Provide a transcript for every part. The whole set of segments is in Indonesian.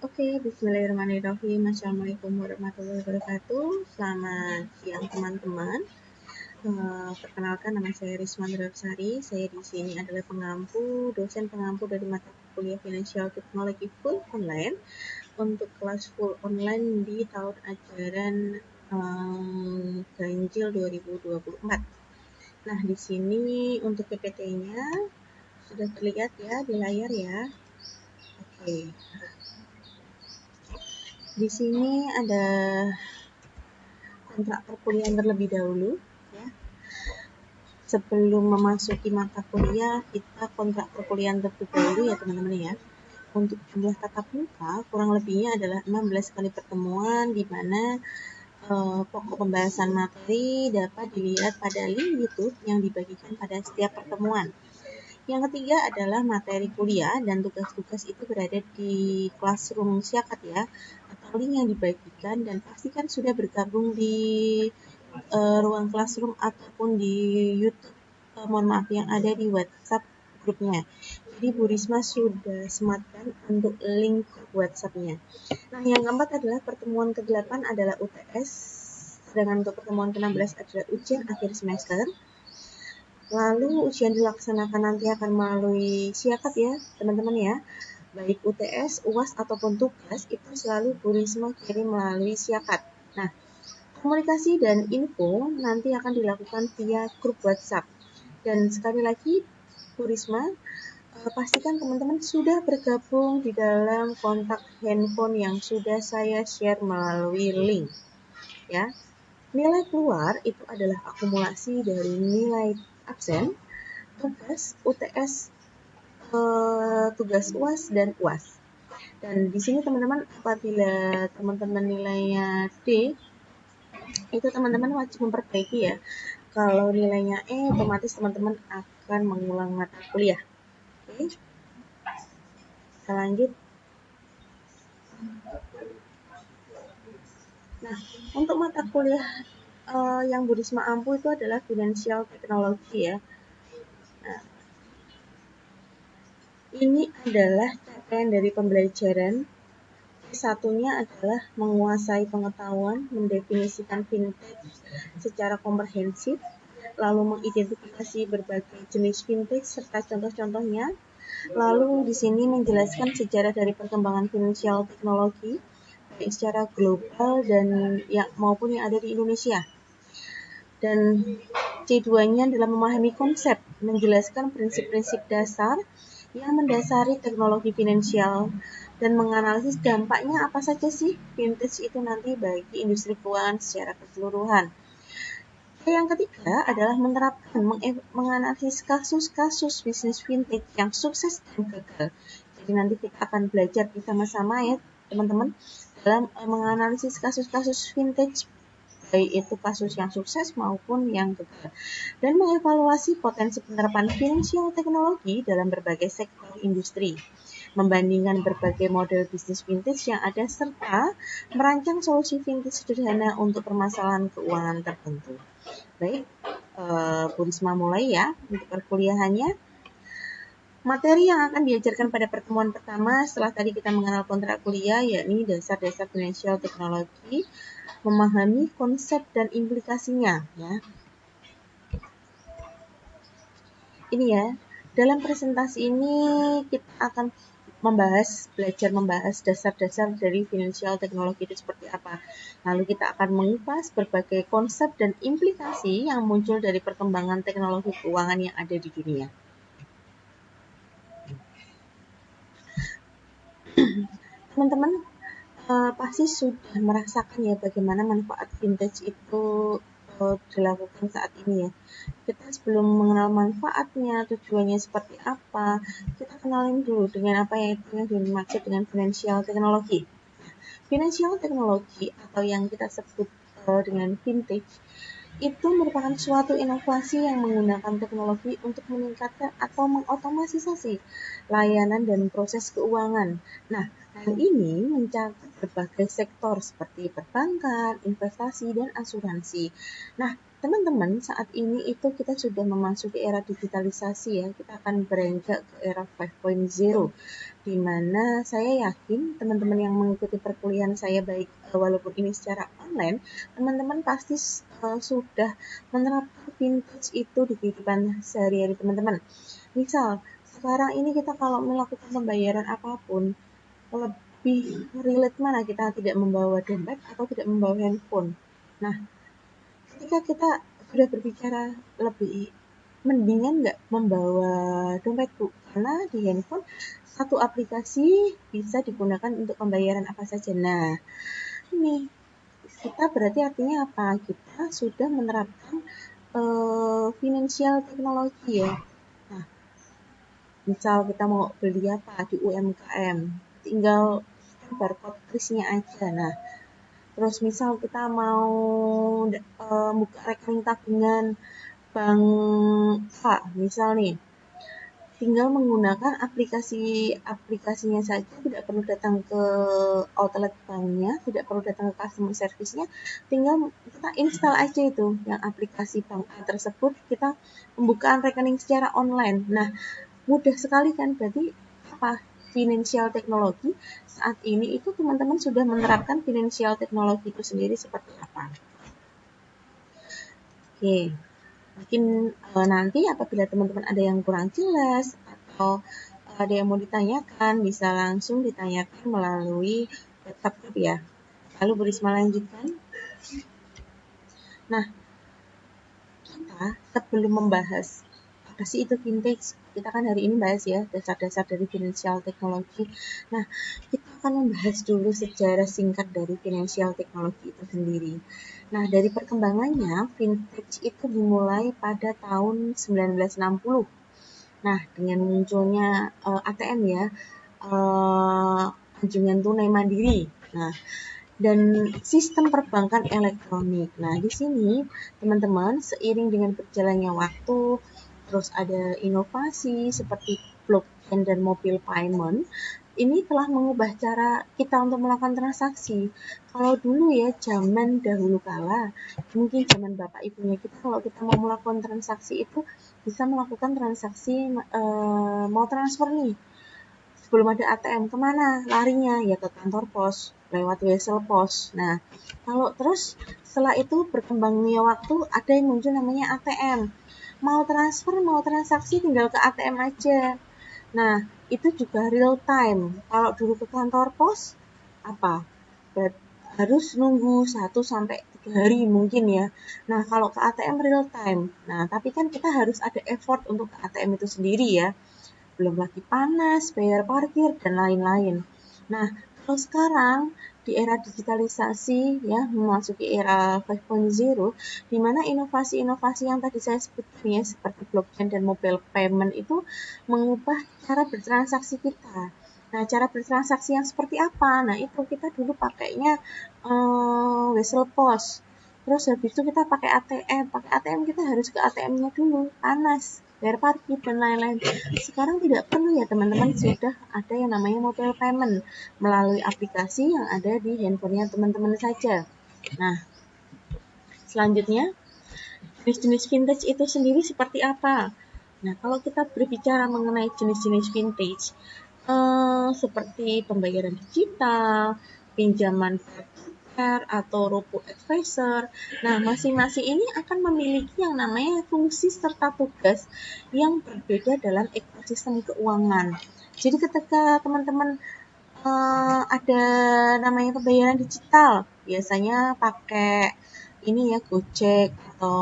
Oke, bismillahirrahmanirrahim. Assalamualaikum warahmatullahi wabarakatuh. Selamat siang teman-teman. Perkenalkan, nama saya Risma Drapsari. Saya di sini adalah dosen pengampu dari mata kuliah Financial Technology full online untuk kelas full online di tahun ajaran ganjil 2024. Nah, di sini untuk PPT-nya sudah terlihat ya di layar ya. Oke. Di sini ada kontrak perkuliahan terlebih dahulu ya. Sebelum memasuki mata kuliah, kita kontrak perkuliahan terlebih dahulu ya teman-teman ya. Untuk jumlah tatap muka kurang lebihnya adalah 16 kali pertemuan, di mana pokok pembahasan materi dapat dilihat pada link YouTube yang dibagikan pada setiap pertemuan. Yang ketiga adalah materi kuliah dan tugas-tugas itu berada di Classroom Syakat ya, atau link yang dibagikan, dan pastikan sudah bergabung di ruang Classroom ataupun di YouTube, mohon maaf, yang ada di WhatsApp grupnya. Jadi Bu Risma sudah sematkan untuk link WhatsApp-nya. Nah, yang keempat adalah pertemuan ke-8 adalah UTS, sedangkan untuk pertemuan ke-16 adalah ujian akhir semester. Lalu ujian dilaksanakan nanti akan melalui Syakat ya teman-teman ya. Baik UTS, UAS ataupun tugas itu selalu Bu Risma kirim melalui Syakat. Nah, komunikasi dan info nanti akan dilakukan via grup WhatsApp. Dan sekali lagi Bu Risma, pastikan teman-teman sudah bergabung di dalam kontak handphone yang sudah saya share melalui link ya. Nilai keluar itu adalah akumulasi dari nilai absen, tugas, UTS, tugas UAS dan UAS. Dan di sini teman-teman, apabila teman-teman nilainya D, itu teman-teman wajib memperbaiki ya. Kalau nilainya E, otomatis teman-teman akan mengulang mata kuliah. Oke, kita lanjut. Nah, untuk mata kuliah yang Bu Risma ampu itu adalah Financial Technology ya. Nah, ini adalah capaian dari pembelajaran. Satunya adalah menguasai pengetahuan, mendefinisikan fintech secara komprehensif, lalu mengidentifikasi berbagai jenis fintech serta contoh-contohnya. Lalu di sini menjelaskan sejarah dari perkembangan financial teknologi baik secara global dan maupun yang ada di Indonesia. Dan C2-nya adalah memahami konsep, menjelaskan prinsip-prinsip dasar yang mendasari teknologi finansial dan menganalisis dampaknya apa saja sih fintech itu nanti bagi industri keuangan secara keseluruhan. Yang ketiga adalah menerapkan, menganalisis kasus-kasus bisnis fintech yang sukses dan gagal. Jadi nanti kita akan belajar bersama-sama ya teman-teman dalam menganalisis kasus-kasus fintech, baik itu kasus yang sukses maupun yang gagal, dan mengevaluasi potensi penerapan financial teknologi dalam berbagai sektor industri, membandingkan berbagai model bisnis vintage yang ada, serta merancang solusi vintage sederhana untuk permasalahan keuangan tertentu. Baik, Bu Risma mulai ya untuk perkuliahannya. Materi yang akan diajarkan pada pertemuan pertama setelah tadi kita mengenal kontrak kuliah, yakni dasar-dasar financial teknologi, memahami konsep dan implikasinya ya. Ini ya, dalam presentasi ini kita akan belajar membahas dasar-dasar dari financial teknologi itu seperti apa. Lalu kita akan mengupas berbagai konsep dan implikasi yang muncul dari perkembangan teknologi keuangan yang ada di dunia. Teman-teman pasti sudah merasakan ya bagaimana manfaat vintage itu dilakukan saat ini ya. Kita sebelum mengenal manfaatnya, tujuannya seperti apa, kita kenalin dulu dengan apa yang dimaksud dengan financial technology. Financial technology atau yang kita sebut dengan vintage itu merupakan suatu inovasi yang menggunakan teknologi untuk meningkatkan atau mengotomatisasi layanan dan proses keuangan. Nah, hal ini mencakup berbagai sektor seperti perbankan, investasi, dan asuransi. Nah, teman-teman, saat ini itu kita sudah memasuki era digitalisasi ya. Kita akan beranjak ke era 5.0, di mana saya yakin teman-teman yang mengikuti perkuliahan saya baik walaupun ini secara online, teman-teman pasti sudah menerapkan vintage itu di kehidupan sehari-hari teman-teman. Misal, sekarang ini kita kalau melakukan pembayaran apapun, lebih relate mana kita tidak membawa dompet atau tidak membawa handphone. Nah, ketika kita sudah berbicara lebih mendingan nggak membawa dompet Bu, karena di handphone satu aplikasi bisa digunakan untuk pembayaran apa saja. Nah, ini kita berarti artinya apa? Kita sudah menerapkan financial teknologi ya. Nah, misal kita mau beli apa di UMKM, tinggal barcode krisnya aja. Nah, terus misal kita mau buka rekening tabungan bank A, misal nih, tinggal menggunakan aplikasinya saja, tidak perlu datang ke outlet banknya, tidak perlu datang ke customer service-nya, tinggal kita install aja itu yang aplikasi bank A tersebut, kita pembukaan rekening secara online. Nah, mudah sekali kan, berarti apa? Financial teknologi saat ini itu teman-teman sudah menerapkan financial teknologi itu sendiri seperti apa? Oke, mungkin nanti apabila teman-teman ada yang kurang jelas atau ada yang mau ditanyakan, bisa langsung ditanyakan melalui WhatsApp group ya. Lalu Bu Risma lanjutkan. Nah, kita sebelum membahas apa sih itu vintage, kita kan hari ini bahas ya dasar-dasar dari financial teknologi. Nah, kita akan membahas dulu sejarah singkat dari financial teknologi itu sendiri. Nah, dari perkembangannya, vintage itu dimulai pada tahun 1960. Nah, dengan munculnya ATM ya, anjungan tunai mandiri. Nah, dan sistem perbankan elektronik. Nah, di sini teman-teman seiring dengan berjalannya waktu, terus ada inovasi seperti blockchain dan mobile payment, ini telah mengubah cara kita untuk melakukan transaksi. Kalau dulu ya, zaman dahulu kala, mungkin zaman bapak ibunya kita, kalau kita mau melakukan transaksi itu bisa melakukan transaksi mau transfer nih, sebelum ada ATM kemana larinya ya ke kantor pos lewat wesel pos. Nah, kalau terus setelah itu berkembangnya waktu ada yang muncul namanya ATM, mau transfer mau transaksi tinggal ke ATM aja. Nah, itu juga real time. Kalau dulu ke kantor pos apa harus nunggu 1 sampai 3 hari mungkin ya. Nah, kalau ke ATM real time. Nah, tapi kan kita harus ada effort untuk ke ATM itu sendiri ya, belum lagi panas, bayar parkir, dan lain-lain. Nah, kalau sekarang di era digitalisasi ya, memasuki era 5.0, di mana inovasi-inovasi yang tadi saya sebutkan ya, seperti blockchain dan mobile payment itu mengubah cara bertransaksi kita. Nah, cara bertransaksi yang seperti apa? Nah, itu kita dulu pakainya wesel pos. Terus habis itu kita pakai ATM. Pakai ATM kita harus ke ATM-nya dulu, panas, bayar parkir dan lain-lain. Sekarang tidak perlu ya teman-teman, sudah ada yang namanya mobile payment melalui aplikasi yang ada di handphonenya teman-teman saja. Nah, selanjutnya jenis-jenis vintage itu sendiri seperti apa? Nah, kalau kita berbicara mengenai jenis-jenis vintage, seperti pembayaran digital, pinjaman peer atau robo advisor. Nah, masing-masing ini akan memiliki yang namanya fungsi serta tugas yang berbeda dalam ekosistem keuangan. Jadi ketika teman-teman ada namanya pembayaran digital, biasanya pakai ini ya Gojek atau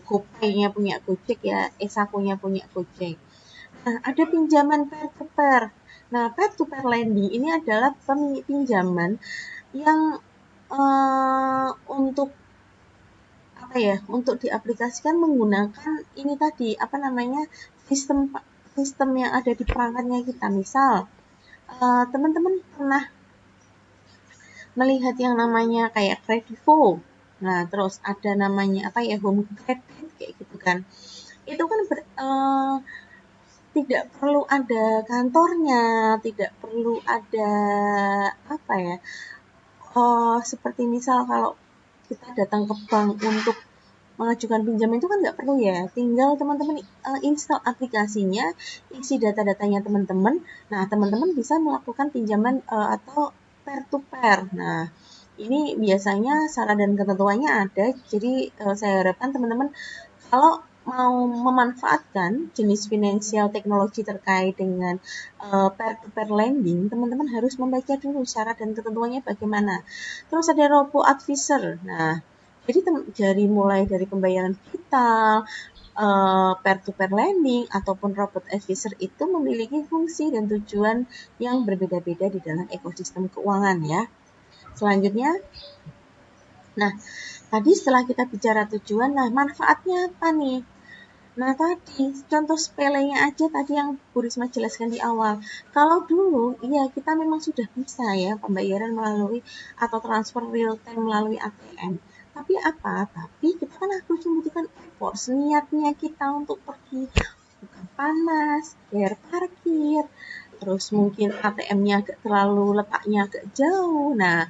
GoPay-nya punya Gojek ya, Sakunya punya Gojek. Nah, ada pinjaman peer to peer. Nah, peer to peer lending ini adalah pinjaman yang untuk apa ya? Untuk diaplikasikan menggunakan ini tadi apa namanya? sistem yang ada di perangkatnya kita. Misal, teman-teman pernah melihat yang namanya kayak Kredivo. Nah, terus ada namanya apa ya, home credit kayak gitu kan. Itu kan tidak perlu ada kantornya, tidak perlu ada apa ya, seperti misal kalau kita datang ke bank untuk mengajukan pinjaman itu kan nggak perlu ya, tinggal teman-teman install aplikasinya, isi data-datanya teman-teman, nah teman-teman bisa melakukan pinjaman atau pair to pair. Nah, ini biasanya syarat dan ketentuannya ada, jadi saya harapkan teman-teman kalau mau memanfaatkan jenis finansial teknologi terkait dengan peer-to-peer lending, teman-teman harus membaca dulu syarat dan ketentuannya bagaimana. Terus ada robo advisor. Nah, jadi dari mulai dari pembayaran digital, peer-to-peer lending ataupun robot advisor itu memiliki fungsi dan tujuan yang berbeda-beda di dalam ekosistem keuangan ya. Selanjutnya, nah tadi setelah kita bicara tujuan, nah manfaatnya apa nih? Nah tadi, contoh sepelenya aja tadi yang Bu Risma jelaskan di awal. Kalau dulu, iya kita memang sudah bisa ya pembayaran melalui atau transfer real time melalui ATM. Tapi apa? Tapi kita kan harus membutuhkan effort, niatnya kita untuk pergi buka panas, bayar parkir, terus mungkin ATM-nya agak terlalu letaknya agak jauh. Nah,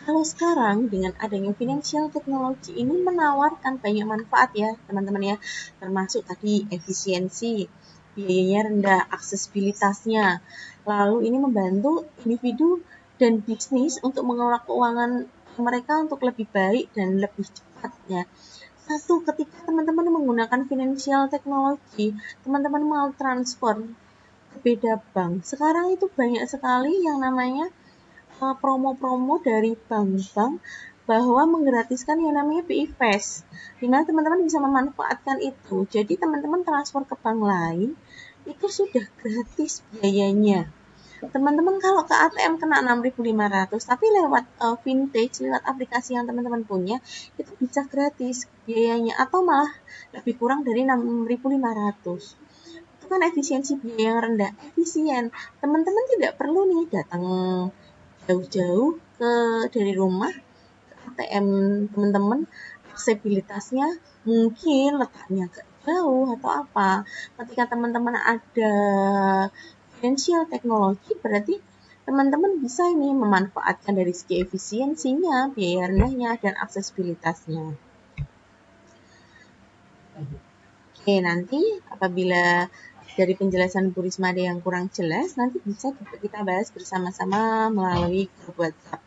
kalau sekarang dengan adanya financial technology ini menawarkan banyak manfaat ya teman-teman ya, termasuk tadi efisiensi, biayanya rendah, aksesibilitasnya. Lalu ini membantu individu dan bisnis untuk mengelola keuangan mereka untuk lebih baik dan lebih cepat ya. Satu, ketika teman-teman menggunakan financial technology, teman-teman mau transfer ke beda bank. Sekarang itu banyak sekali yang namanya promo-promo dari bank-bank bahwa menggratiskan yang namanya BI Fast, di mana teman-teman bisa memanfaatkan itu. Jadi teman-teman transfer ke bank lain itu sudah gratis biayanya. Teman-teman kalau ke ATM kena 6.500, tapi lewat vintage, lewat aplikasi yang teman-teman punya, itu bisa gratis biayanya atau malah lebih kurang dari 6.500. Itu kan efisiensi biaya yang rendah, efisien. Teman-teman tidak perlu nih datang jauh-jauh dari rumah ke ATM teman-teman, aksesibilitasnya mungkin letaknya agak jauh atau apa. Ketika teman-teman ada financial technology, berarti teman-teman bisa ini memanfaatkan dari segi efisiensinya, biaya rendahnya, dan aksesibilitasnya. Oke, nanti apabila dari penjelasan Bu Risma ada yang kurang jelas, nanti bisa kita bahas bersama-sama melalui grup WhatsApp.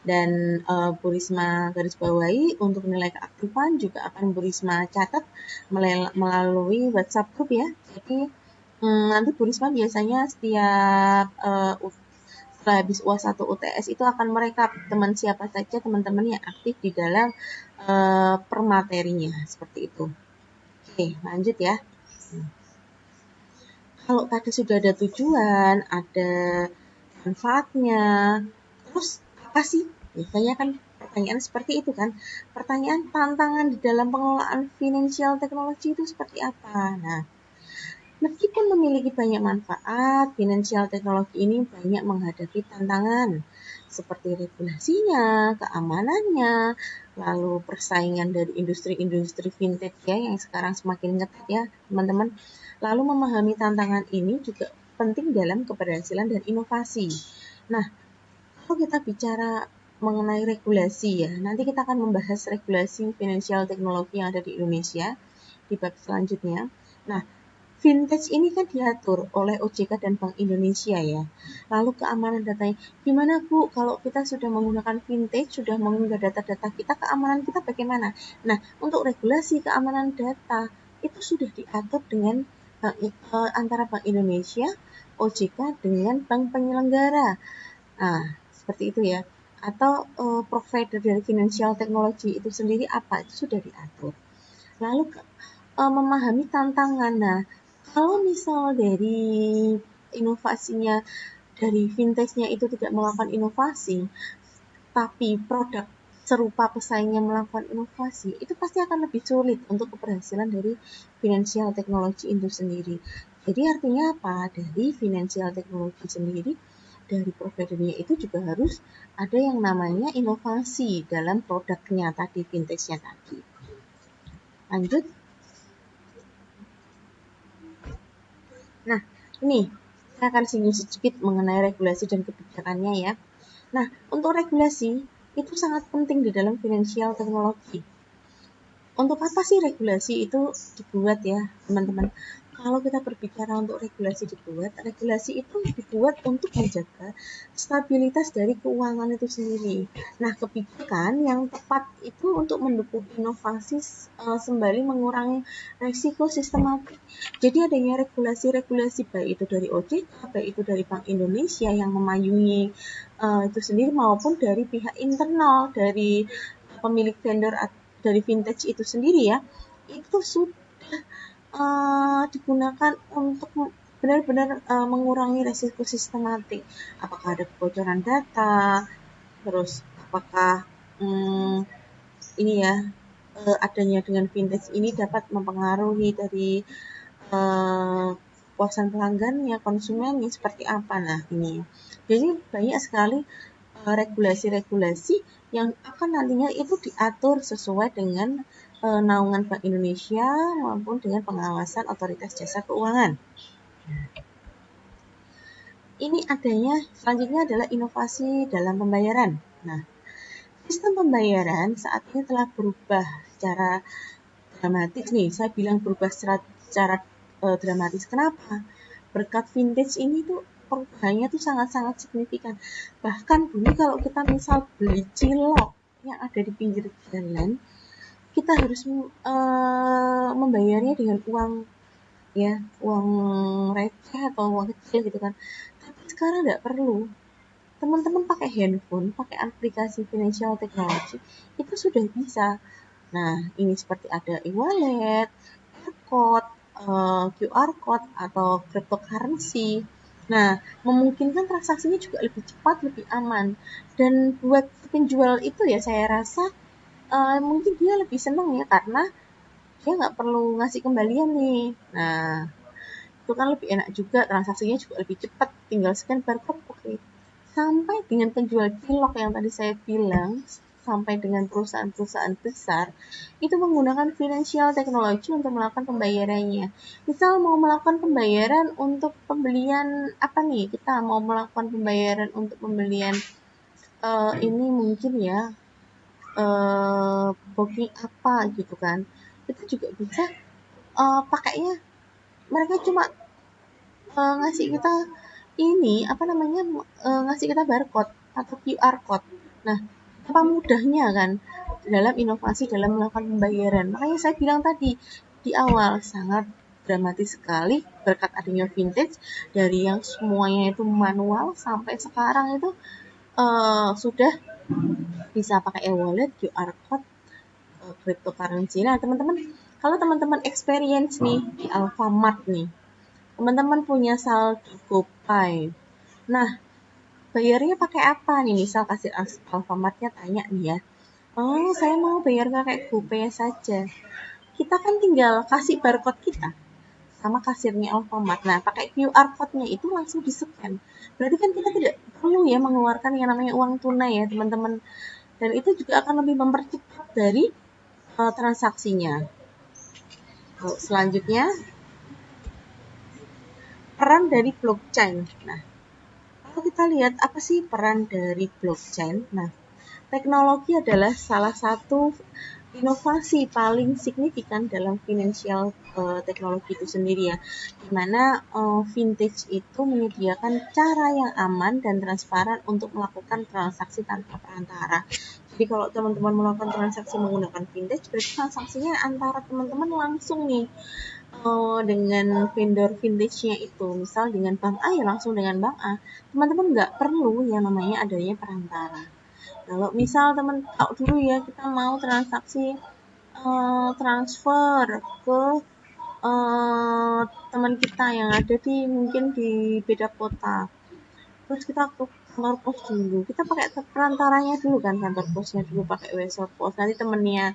Dan Bu Risma garis bawahi untuk nilai keaktifan juga akan Bu Risma catat melalui WhatsApp grup ya. Jadi nanti Bu Risma biasanya setiap setelah habis UAS 1 UTS itu akan merekap teman siapa saja teman-teman yang aktif di dalam permaterinya, seperti itu. Oke, lanjut ya. Kalau tadi sudah ada tujuan, ada manfaatnya, terus apa sih? Biasanya kan pertanyaan seperti itu kan. Pertanyaan tantangan di dalam pengelolaan financial technology itu seperti apa? Nah, meskipun memiliki banyak manfaat, financial technology ini banyak menghadapi tantangan seperti regulasinya, keamanannya, lalu persaingan dari industri-industri fintech ya yang sekarang semakin ketat ya teman-teman. Lalu memahami tantangan ini juga penting dalam keberhasilan dan inovasi. Nah, kalau kita bicara mengenai regulasi ya, nanti kita akan membahas regulasi financial technology yang ada di Indonesia di bab selanjutnya. Nah, Vintage ini kan diatur oleh OJK dan Bank Indonesia ya. Lalu keamanan datanya, gimana Bu kalau kita sudah menggunakan vintage, sudah mengunggah data-data kita, keamanan kita bagaimana? Nah, untuk regulasi keamanan data itu sudah diatur dengan antara Bank Indonesia, OJK dengan bank penyelenggara. Nah, seperti itu ya. Atau provider dari financial technology itu sendiri apa? Itu sudah diatur. Lalu memahami tantangan. Nah, kalau misal dari inovasinya, dari vintage-nya itu tidak melakukan inovasi, tapi produk serupa pesaingnya melakukan inovasi, itu pasti akan lebih sulit untuk keberhasilan dari financial technology itu sendiri. Jadi artinya apa? Dari financial technology sendiri dari providernya itu juga harus ada yang namanya inovasi dalam produknya tadi, vintage-nya tadi. Lanjut. Nah, ini saya akan singgung sedikit mengenai regulasi dan kebijakannya ya. Nah, untuk regulasi itu sangat penting di dalam financial teknologi. Untuk apa sih regulasi itu dibuat ya, teman-teman? Kalau kita berbicara untuk regulasi dibuat, regulasi itu dibuat untuk menjaga stabilitas dari keuangan itu sendiri. Nah, kebijakan yang tepat itu untuk mendukung inovasi sembari mengurangi risiko sistematik. Jadi adanya regulasi-regulasi baik itu dari OJK, baik itu dari Bank Indonesia yang memayungi itu sendiri maupun dari pihak internal dari pemilik vendor dari vintage itu sendiri ya, itu sudah digunakan untuk benar-benar mengurangi resiko sistematik. Apakah ada kebocoran data, terus apakah ini ya adanya dengan vintage ini dapat mempengaruhi dari kepuasan pelanggannya, konsumennya seperti apa. Nah ini, jadi banyak sekali regulasi-regulasi yang akan nantinya itu diatur sesuai dengan naungan Bank Indonesia maupun dengan pengawasan otoritas jasa keuangan. Ini adanya selanjutnya adalah inovasi dalam pembayaran. Nah, sistem pembayaran saat ini telah berubah secara dramatis nih. Saya bilang berubah secara dramatis. Kenapa? Berkat vintage ini tuh perubahannya tuh sangat-sangat signifikan. Bahkan dulu kalau kita misal beli cilok yang ada di pinggir jalan, kita harus membayarnya dengan uang ya, uang receh atau uang kecil gitu kan. Tapi sekarang nggak perlu. Teman-teman pakai handphone, pakai aplikasi financial technology, itu sudah bisa. Nah, ini seperti ada e-wallet, barcode, QR code, atau cryptocurrency. Nah, memungkinkan transaksinya juga lebih cepat, lebih aman. Dan buat penjual itu ya saya rasa mungkin dia lebih senang ya, karena dia nggak perlu ngasih kembalian nih. Nah, itu kan lebih enak juga, transaksinya juga lebih cepat, tinggal scan barcode, oke. Sampai dengan penjual cilok yang tadi saya bilang, sampai dengan perusahaan-perusahaan besar, itu menggunakan financial technology untuk melakukan pembayarannya. Misal mau melakukan pembayaran untuk pembelian apa nih, kita mau melakukan pembayaran untuk pembelian ini mungkin ya, booking apa gitu kan, itu juga bisa pakainya, mereka cuma ngasih kita ini apa namanya, ngasih kita barcode atau QR code. Nah, apa mudahnya kan dalam inovasi dalam melakukan pembayaran. Makanya saya bilang tadi di awal sangat dramatis sekali berkat adanya vintage, dari yang semuanya itu manual sampai sekarang itu sudah bisa pakai e-wallet, QR code, cryptocurrency. Nah, teman-teman, kalau teman-teman experience nih di Alfamart nih, teman-teman punya saldo GoPay. Nah, bayarnya pakai apa nih? Misal kasir Alfamartnya tanya nih ya, oh saya mau bayar pakai GoPay saja. Kita kan tinggal kasih barcode kita sama kasirnya Alfamart. Nah, pakai QR code-nya itu langsung di-scan. Berarti kan kita tidak perlu ya mengeluarkan yang namanya uang tunai ya, teman-teman. Dan itu juga akan lebih mempercepat dari transaksinya. Selanjutnya, peran dari blockchain. Nah, kalau kita lihat apa sih peran dari blockchain? Nah, teknologi adalah salah satu inovasi paling signifikan dalam financial teknologi itu sendiri ya, dimana vintage itu menyediakan cara yang aman dan transparan untuk melakukan transaksi tanpa perantara. Jadi kalau teman-teman melakukan transaksi menggunakan vintage, berarti transaksinya antara teman-teman langsung nih dengan vendor vintage-nya itu. Misal dengan bank A ya langsung dengan bank A. Teman-teman nggak perlu yang namanya adanya perantara. Kalau misal teman tahu dulu ya, kita mau transaksi transfer ke teman kita yang ada di mungkin di beda kota, terus kita ke kantor pos dulu, kita pakai perantaranya dulu kan, kantor posnya dulu pakai wesel pos, nanti temennya,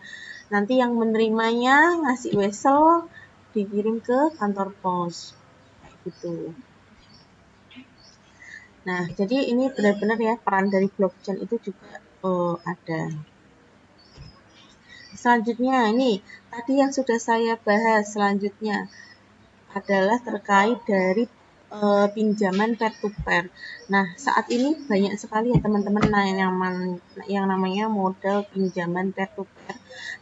nanti yang menerimanya ngasih wesel dikirim ke kantor pos kayak gitu. Nah, jadi ini benar-benar ya peran dari blockchain itu juga ada. Selanjutnya ini tadi yang sudah saya bahas, selanjutnya adalah terkait dari pinjaman peer to peer. Nah, saat ini banyak sekali ya teman-teman yang namanya model pinjaman peer to peer,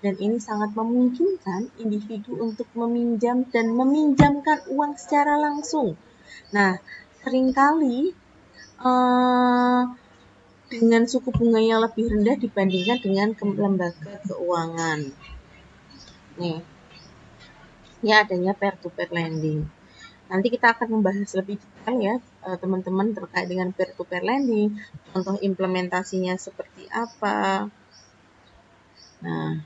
dan ini sangat memungkinkan individu untuk meminjam dan meminjamkan uang secara langsung. Nah, seringkali dengan suku bunga yang lebih rendah dibandingkan dengan lembaga keuangan. Nih, ini adanya peer-to-peer lending. Nanti kita akan membahas lebih detail ya teman-teman terkait dengan peer-to-peer lending, contoh implementasinya seperti apa. Nah,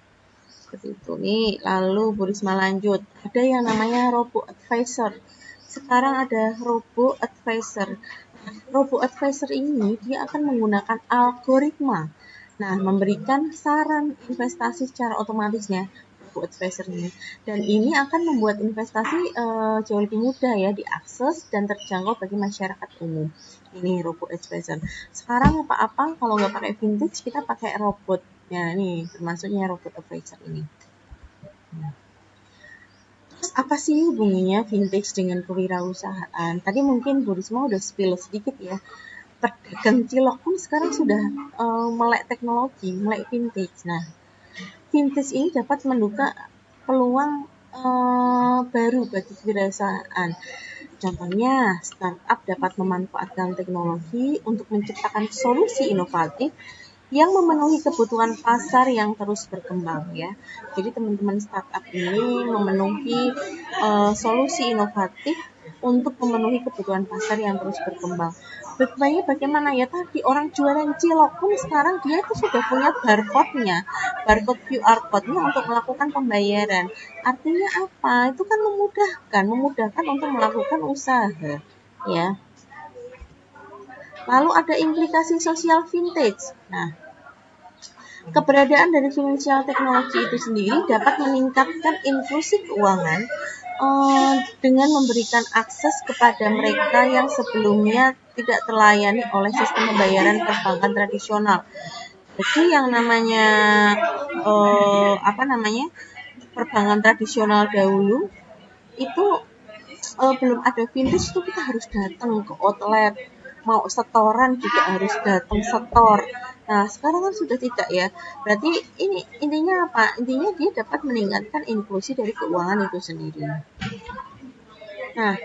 seperti itu nih. Lalu Bu Risma lanjut, ada yang namanya robo advisor. Sekarang ada robo advisor. Robo advisor ini dia akan menggunakan algoritma. Nah, memberikan saran investasi secara otomatisnya robo advisor ini. Dan ini akan membuat investasi jauh lebih mudah ya diakses dan terjangkau bagi masyarakat umum. Ini robo advisor. Sekarang apa-apa kalau nggak pakai vintage kita pakai robot. Ya, ini termasuknya robot advisor ini. Terus apa sih hubungannya vintage dengan kewirausahaan? Tadi mungkin Bu Risma udah spill sedikit ya. Pedagang cilok pun sekarang sudah melek teknologi, melek vintage. Nah, vintage ini dapat membuka peluang baru bagi kewirausahaan. Contohnya, startup dapat memanfaatkan teknologi untuk menciptakan solusi inovatif yang memenuhi kebutuhan pasar yang terus berkembang ya. Jadi teman-teman startup ini memenuhi solusi inovatif untuk memenuhi kebutuhan pasar yang terus berkembang. Baiknya bagaimana ya tadi orang jualan cilok pun sekarang dia itu sudah punya barcode-nya, barcode QR code-nya untuk melakukan pembayaran. Artinya apa? Itu kan memudahkan untuk melakukan usaha ya. Lalu ada implikasi sosial vintage. Nah, keberadaan dari financial technology itu sendiri dapat meningkatkan inklusi keuangan dengan memberikan akses kepada mereka yang sebelumnya tidak terlayani oleh sistem pembayaran perbankan tradisional. Jadi yang namanya perbankan tradisional dahulu itu belum ada vintage itu kita harus datang ke outlet, mau setoran juga harus datang setor. Nah, sekarang kan sudah tidak ya. Berarti ini intinya apa? Intinya dia dapat meningkatkan inklusi dari keuangan itu sendiri. Nah,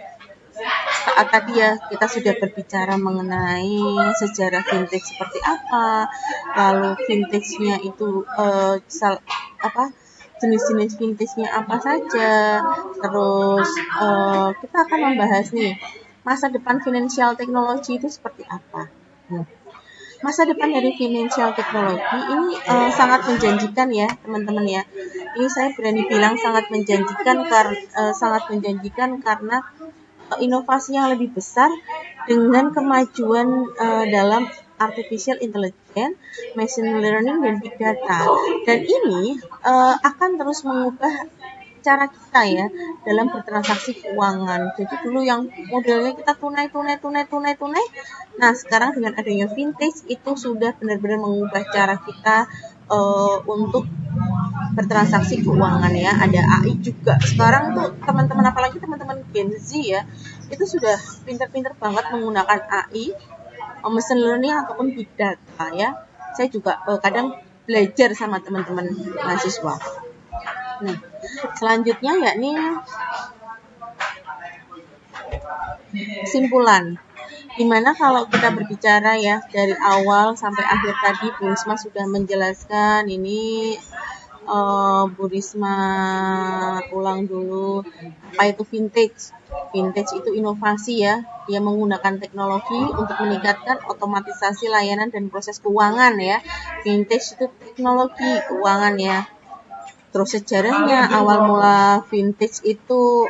saat tadi ya kita sudah berbicara mengenai sejarah vintage seperti apa, lalu vintage-nya itu jenis-jenis vintage-nya apa saja. Terus kita akan membahas nih masa depan financial technology itu seperti apa. Masa depan dari financial technology ini sangat menjanjikan ya teman-teman ya. Ini saya berani bilang sangat menjanjikan karena inovasi yang lebih besar dengan kemajuan dalam artificial intelligence, machine learning, dan big data. Dan ini akan terus mengubah cara kita ya dalam bertransaksi keuangan. Jadi dulu yang modelnya kita tunai. Nah, sekarang dengan adanya vintage itu sudah benar-benar mengubah cara kita untuk bertransaksi keuangan ya. Ada AI juga. Sekarang tuh teman-teman, apalagi teman-teman Gen Z ya, itu sudah pintar-pintar banget menggunakan AI, machine learning ataupun big data ya. Saya juga kadang belajar sama teman-teman mahasiswa. Nah, selanjutnya yakni kesimpulan. Dimana kalau kita berbicara ya dari awal sampai akhir tadi Bu Risma sudah menjelaskan ini. Bu Risma ulang dulu apa itu vintage. Vintage itu inovasi ya, dia menggunakan teknologi untuk meningkatkan otomatisasi layanan dan proses keuangan ya. Vintage itu teknologi keuangan ya. Terus sejarahnya awal mula vintage itu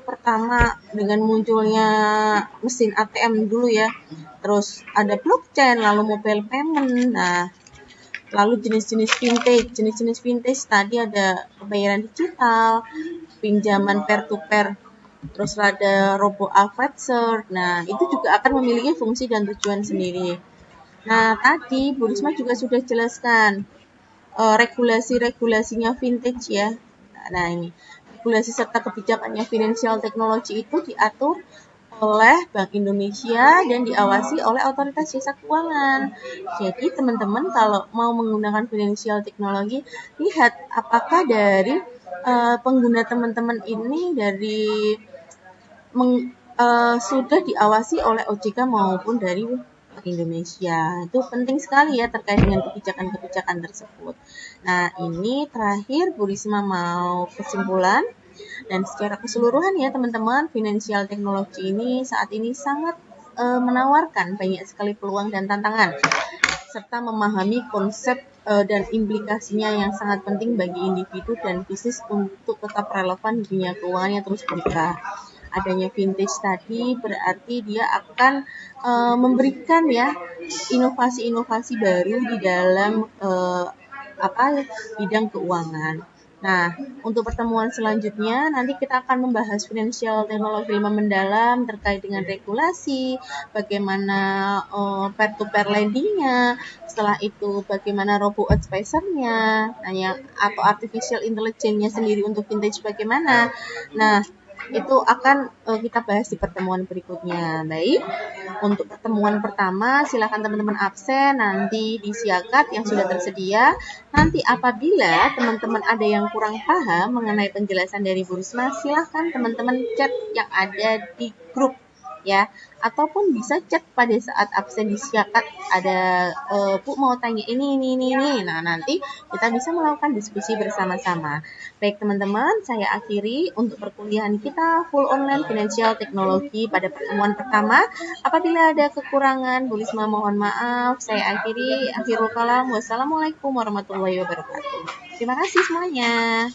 pertama dengan munculnya mesin ATM dulu ya. Terus ada blockchain, lalu mobile payment. Nah, lalu jenis-jenis vintage tadi ada pembayaran digital, pinjaman peer to peer terus ada robo advisor. Nah, itu juga akan memiliki fungsi dan tujuan sendiri. Nah, tadi Bu Risma juga sudah jelaskan regulasi-regulasinya vintage ya. Nah, ini regulasi serta kebijakannya financial technology itu diatur oleh Bank Indonesia dan diawasi oleh otoritas jasa keuangan. Jadi teman-teman kalau mau menggunakan financial technology, lihat apakah dari pengguna teman-teman ini dari sudah diawasi oleh OJK maupun dari Indonesia. Itu penting sekali ya terkait dengan kebijakan-kebijakan tersebut. Nah, ini terakhir Bu Risma mau kesimpulan. Dan secara keseluruhan ya teman-teman, financial technology ini saat ini sangat menawarkan banyak sekali peluang dan tantangan, serta memahami konsep dan implikasinya yang sangat penting bagi individu dan bisnis untuk tetap relevan di dunia keuangan yang terus berubah. Adanya vintage tadi berarti dia akan memberikan ya inovasi-inovasi baru di dalam bidang keuangan. Nah, untuk pertemuan selanjutnya nanti kita akan membahas financial technology lebih mendalam terkait dengan regulasi, bagaimana peer-to-peer lending-nya, setelah itu bagaimana robo advisor-nya, atau artificial intelligence-nya sendiri untuk vintage bagaimana. Nah, itu akan kita bahas di pertemuan berikutnya. Baik, untuk pertemuan pertama silakan teman-teman absen nanti di siakat yang sudah tersedia. Nanti apabila teman-teman ada yang kurang paham mengenai penjelasan dari Bu Risma, silahkan teman-teman chat yang ada di grup ya, ataupun bisa chat pada saat absen di siakat, ada Bu mau tanya ini. Nah, nanti kita bisa melakukan diskusi bersama-sama. Baik teman-teman, saya akhiri untuk perkuliahan kita full online financial technology pada pertemuan pertama. Apabila ada kekurangan, Bu Risma mohon maaf. Saya akhiri, akhirul kalam. Wassalamualaikum warahmatullahi wabarakatuh. Terima kasih semuanya.